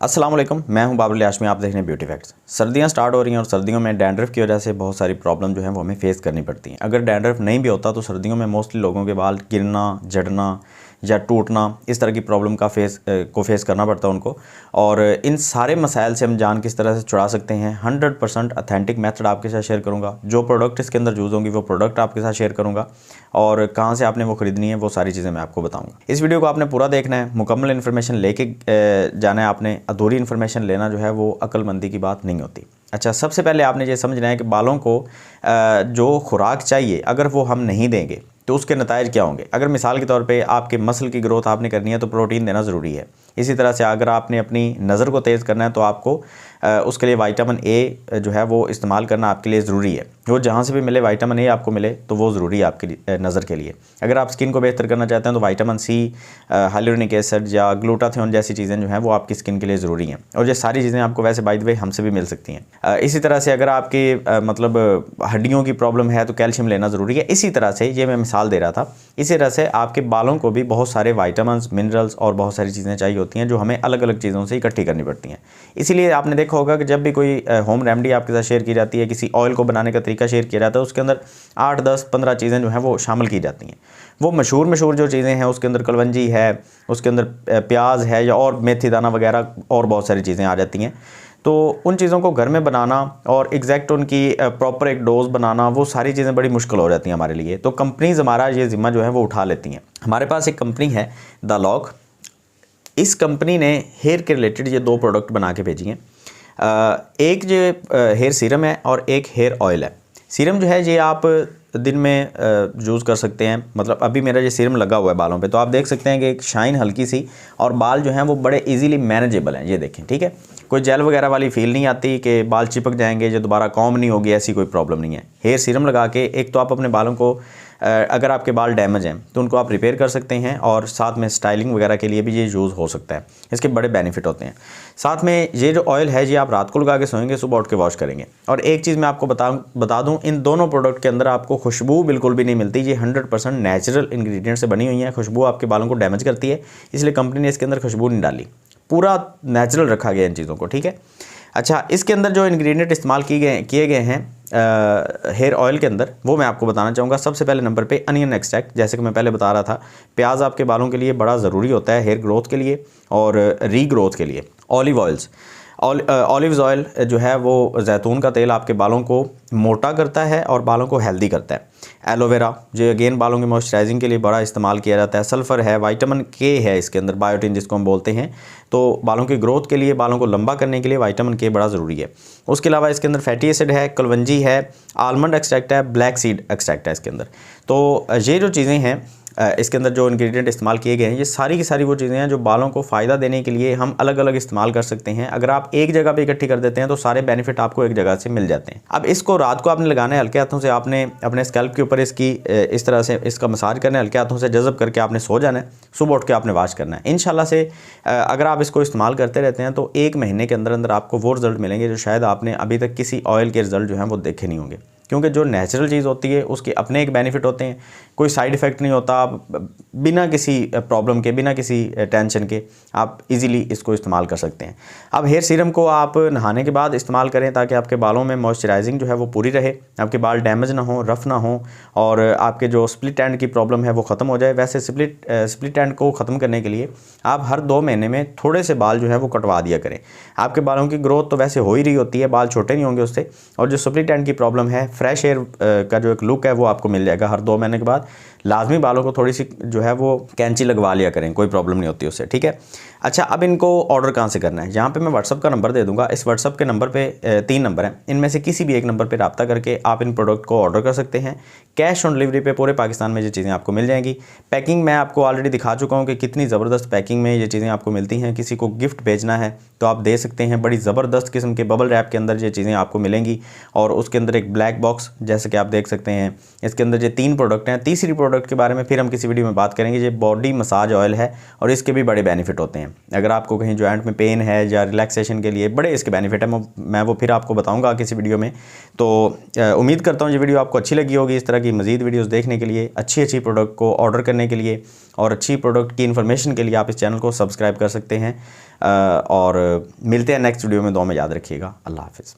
अस्सलाम वालेकुम, मैं हूं बाबुल हाशमी। आप देख रहे हैं ब्यूटी फैक्ट्स। सर्दियां स्टार्ट हो रही हैं और सर्दियों में डैंड्रफ की वजह से बहुत सारी प्रॉब्लम जो है वो हमें फेस करनी पड़ती हैं। अगर डैंड्रफ नहीं भी होता तो सर्दियों में मोस्टली लोगों के बाल गिरना, झड़ना या टूटना, इस तरह की प्रॉब्लम का फेस करना पड़ता है उनको। और इन सारे मसाइल से हम जान किस तरह से छुड़ा सकते हैं, 100% ऑथेंटिक मेथड आपके साथ शेयर करूँगा। जो प्रोडक्ट इसके अंदर यूज़ होंगी वो प्रोडक्ट आपके साथ शेयर करूँगा और कहाँ से आपने वो ख़रीदनी है वो सारी चीज़ें मैं आपको बताऊँगा। इस वीडियो को आपने पूरा देखना है, मुकम्मल इन्फॉर्मेशन लेके जाना है आपने। अधूरी इन्फॉर्मेशन लेना जो है वो अक्लमंदी की बात नहीं होती। अच्छा, सबसे पहले आपने ये समझना है कि बालों को जो खुराक चाहिए अगर वो हम नहीं देंगे तो उसके नतायज क्या होंगे। अगर मिसाल के तौर पे आपके मसल की ग्रोथ आपने करनी है तो प्रोटीन देना ज़रूरी है। इसी तरह से अगर आपने अपनी नज़र को तेज़ करना है तो आपको उसके लिए विटामिन ए जो है वो इस्तेमाल करना आपके लिए ज़रूरी है। वो जहाँ से भी मिले विटामिन ए आपको मिले तो वो ज़रूरी है आपकी नज़र के लिए। अगर आप स्किन को बेहतर करना चाहते हैं तो विटामिन सी, हाइलुरोनिक एसिड या ग्लूटाथियोन जैसी चीज़ें जो हैं वो आपकी स्किन के लिए ज़रूरी हैं। और ये सारी चीज़ें आपको वैसे बाय द वे हमसे भी मिल सकती हैं। इसी तरह से अगर आपकी मतलब हड्डियों की प्रॉब्लम है तो कैल्शियम लेना ज़रूरी है। इसी तरह से ये मैं मिसाल दे रहा था, इसी तरह से आपके बालों को भी बहुत सारे विटामिन्स, मिनरल्स और बहुत सारी चीज़ें चाहिए होती हैं जो हमें अलग अलग चीज़ों से इकट्ठी करनी पड़ती हैं। इसीलिए आपने देखा होगा कि जब भी कोई होम रेमेडी आपके साथ शेयर की जाती है, किसी ऑयल को बनाने का तरीका शेयर किया जाता है, उसके अंदर 8, 10, 15 चीज़ें जो हैं वो शामिल की जाती हैं। वो मशहूर जो चीज़ें हैं उसके अंदर कलवंजी है, उसके अंदर प्याज है या और मेथी दाना वगैरह और बहुत सारी चीज़ें आ जाती हैं। तो उन चीज़ों को घर में बनाना और एग्जैक्ट उनकी प्रॉपर एक डोज बनाना, वो सारी चीज़ें बड़ी मुश्किल हो जाती हैं हमारे लिए। तो कंपनीज़ हमारा ये ज़िम्मा जो है वो उठा लेती हैं। हमारे पास एक कंपनी है द लॉक। इस कंपनी ने हेयर के रिलेटेड ये 2 प्रोडक्ट बना के भेजी हैं। एक जो हेयर सीरम है और एक हेयर ऑयल है। सीरम जो है ये आप दिन में यूज़ कर सकते हैं। मतलब अभी मेरा ये सीरम लगा हुआ है बालों पे, तो आप देख सकते हैं कि एक शाइन हल्की सी और बाल जो हैं वो बड़े इजीली मैनेजेबल हैं। ये देखें, ठीक है, कोई जेल वगैरह वाली फील नहीं आती कि बाल चिपक जाएंगे, जो दोबारा कॉम्ब नहीं होगी, ऐसी कोई प्रॉब्लम नहीं है। हेयर सीरम लगा के एक तो आप अपने बालों को अगर आपके बाल डैमेज हैं तो उनको आप रिपेयर कर सकते हैं और साथ में स्टाइलिंग वगैरह के लिए भी ये यूज़ हो सकता है। इसके बड़े बेनिफिट होते हैं। साथ में ये जो ऑयल है ये आप रात को लगा के सोएंगे, सुबह उठ के वॉश करेंगे। और एक चीज़ मैं आपको बता दूं, इन दोनों प्रोडक्ट के अंदर आपको खुशबू बिल्कुल भी नहीं मिलती। ये 100% नेचुरल इंग्रेडिएंट से बनी हुई हैं। खुशबू आपके बालों को डैमेज करती है, इसलिए कंपनी ने इसके अंदर खुशबू नहीं डाली। पूरा नेचुरल रखा गया इन चीज़ों को, ठीक है। अच्छा, इसके अंदर जो इंग्रेडिएंट इस्तेमाल किए गए हैं हेयर ऑयल के अंदर, वो मैं आपको बताना चाहूँगा। सबसे पहले नंबर पे अनियन एक्सट्रैक्ट, जैसे कि मैं पहले बता रहा था, प्याज आपके बालों के लिए बड़ा ज़रूरी होता है हेयर ग्रोथ के लिए और रीग्रोथ के लिए। ऑलिव ऑयल्स, ऑलिव्स ऑयल जो है वो जैतून का तेल आपके बालों को मोटा करता है और बालों को हेल्दी करता है। एलोवेरा जो अगेन बालों के मॉइस्चराइजिंग के लिए बड़ा इस्तेमाल किया जाता है। सल्फ़र है, विटामिन के है इसके अंदर, बायोटिन जिसको हम बोलते हैं। तो बालों की ग्रोथ के लिए, बालों को लंबा करने के लिए विटामिन के बड़ा ज़रूरी है। उसके अलावा इसके अंदर फैटी एसिड है, कलवंजी है, आलमंड एक्सट्रैक्ट है, ब्लैक सीड एक्सट्रैक्ट है इसके अंदर। तो ये जो चीज़ें हैं इसके अंदर जो इंग्रेडिएंट इस्तेमाल किए गए हैं, ये सारी की सारी वो चीज़ें हैं जो बालों को फ़ायदा देने के लिए हम अलग अलग इस्तेमाल कर सकते हैं। अगर आप एक जगह पे इकट्ठी कर देते हैं तो सारे बेनिफिट आपको एक जगह से मिल जाते हैं। अब इसको रात को आपने लगाना है, हल्के हाथों से आपने अपने स्कैल्प के ऊपर इसकी इस तरह से इसका मसाज करना है, हल्के हाथों से जज़ब करके आपने सो जाना है, सुबह उठ के आपने वॉश करना है। इंशाल्लाह से अगर आप इसको इस्तेमाल करते रहते हैं तो 1 महीने के अंदर अंदर आपको वो रिज़ल्ट मिलेंगे जो शायद आपने अभी तक किसी ऑयल के रिज़ल्ट जो हैं वो देखे नहीं होंगे। क्योंकि जो नेचुरल चीज़ होती है उसके अपने एक बेनिफिट होते हैं, कोई साइड इफ़ेक्ट नहीं होता। आप बिना किसी प्रॉब्लम के, बिना किसी टेंशन के आप इजीली इसको इस्तेमाल कर सकते हैं। अब हेयर सीरम को आप नहाने के बाद इस्तेमाल करें ताकि आपके बालों में मॉइस्चराइजिंग जो है वो पूरी रहे, आपके बाल डैमेज ना हो, रफ़ ना हो और आपके जो स्प्लिट एंड की प्रॉब्लम है वो ख़त्म हो जाए। वैसे स्प्लिट एंड को ख़त्म करने के लिए आप हर 2 महीने में थोड़े से बाल जो है वो कटवा दिया करें। आपके बालों की ग्रोथ तो वैसे हो ही रही होती है, बाल छोटे नहीं होंगे उससे। और जो स्प्लिट एंड की प्रॉब्लम है, फ्रेश हेयर का जो एक लुक है वो आपको मिल जाएगा। हर 2 महीने के बाद लाजमी बालों को थोड़ी सी जो है वो कैंची लगवा लिया करें, कोई प्रॉब्लम नहीं होती उससे, ठीक है। अच्छा, अब इनको ऑर्डर कहाँ से करना है? यहाँ पे मैं व्हाट्सअप का नंबर दे दूँगा। इस व्हाट्सअप के नंबर पे 3 नंबर हैं, इनमें से किसी भी एक नंबर पे रब्ता करके आप इन प्रोडक्ट को ऑर्डर कर सकते हैं। कैश ऑन डिलीवरी पे पूरे पाकिस्तान में ये चीज़ें आपको मिल जाएंगी। पैकिंग मैं आपको ऑलरेडी दिखा चुका हूँ कि कितनी ज़बरदस्त पैकिंग में ये चीज़ें आपको मिलती हैं। किसी को गिफ्ट भेजना है तो आप दे सकते हैं। बड़ी ज़बरदस्त किस्म के बबल रैप के अंदर ये चीज़ें आपको मिलेंगी और उसके अंदर एक ब्लैक बॉक्स, जैसे कि आप देख सकते हैं। इसके अंदर ये 3 प्रोडक्ट हैं, तीसरी प्रोडक्ट के बारे में फिर हम किसी वीडियो में बात करेंगे। ये बॉडी मसाज ऑयल है और इसके भी बड़े बेनिफिट होते हैं। अगर आपको कहीं जॉइंट में पेन है या रिलैक्सेशन के लिए बड़े इसके बेनिफिट है, मैं वो फिर आपको बताऊँगा किसी वीडियो में। तो उम्मीद करता हूँ ये वीडियो आपको अच्छी लगी होगी। इस तरह की मज़ीद वीडियोज़ देखने के लिए, अच्छी प्रोडक्ट को ऑर्डर करने के लिए और अच्छी प्रोडक्ट की इन्फॉर्मेशन के लिए आप इस चैनल को सब्सक्राइब कर सकते हैं। और मिलते हैं नेक्स्ट वीडियो में। दुआ में याद रखिएगा। अल्लाह हाफ़िज़।